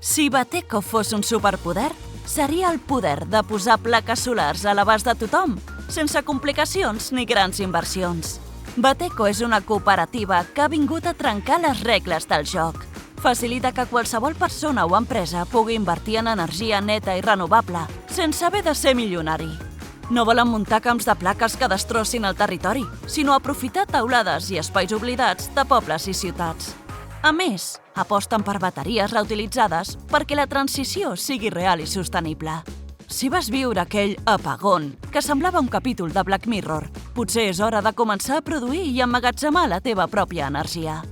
Si Bateco fos un superpoder, seria el poder de posar plaques solars a l'abast de tothom, sense complicacions ni grans inversions. Bateco és una cooperativa que ha vingut a trencar les regles del joc. Facilita que qualsevol persona o empresa pugui invertir en energia neta i renovable, sense haver de ser milionari. No volen muntar camps de plaques que destrossin el territori, sinó aprofitar taulades i espais oblidats de pobles i ciutats. A més, aposten per bateries reutilitzades perquè la transició sigui real i sostenible. Si vas viure aquell apagón, que semblava un capítol de Black Mirror, potser és hora de començar a produir i emmagatzemar la teva pròpia energia.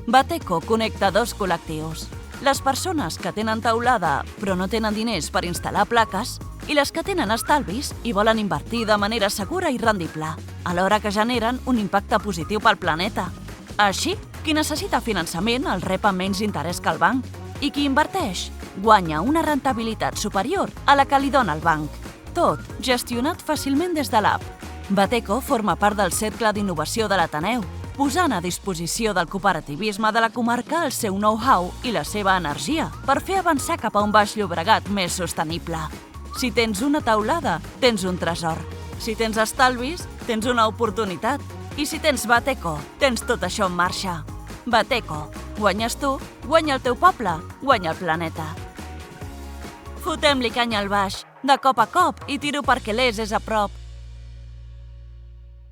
Bateco connecta dos col·lectius: les persones que tenen teulada però no tenen diners per instal·lar plaques i les que tenen estalvis i volen invertir de manera segura i rendible, alhora que generen un impacte positiu pel planeta. Així, qui necessita finançament el rep amb menys interès que el banc i qui inverteix guanya una rentabilitat superior a la que li dona el banc. Tot gestionat fàcilment des de l'app. Bateco forma part del cercle d'innovació de l'Ateneu, posant a disposició del cooperativisme de la comarca el seu know-how i la seva energia per fer avançar cap a un Baix Llobregat més sostenible. Si tens una teulada, tens un tresor. Si tens estalvis, tens una oportunitat. I si tens Bateco, tens tot això en marxa. Bateco. Guanyes tu, guanya el teu poble, guanya el planeta. Fotem-li canya al baix, de cop a cop, i tiro perquè l'és a prop.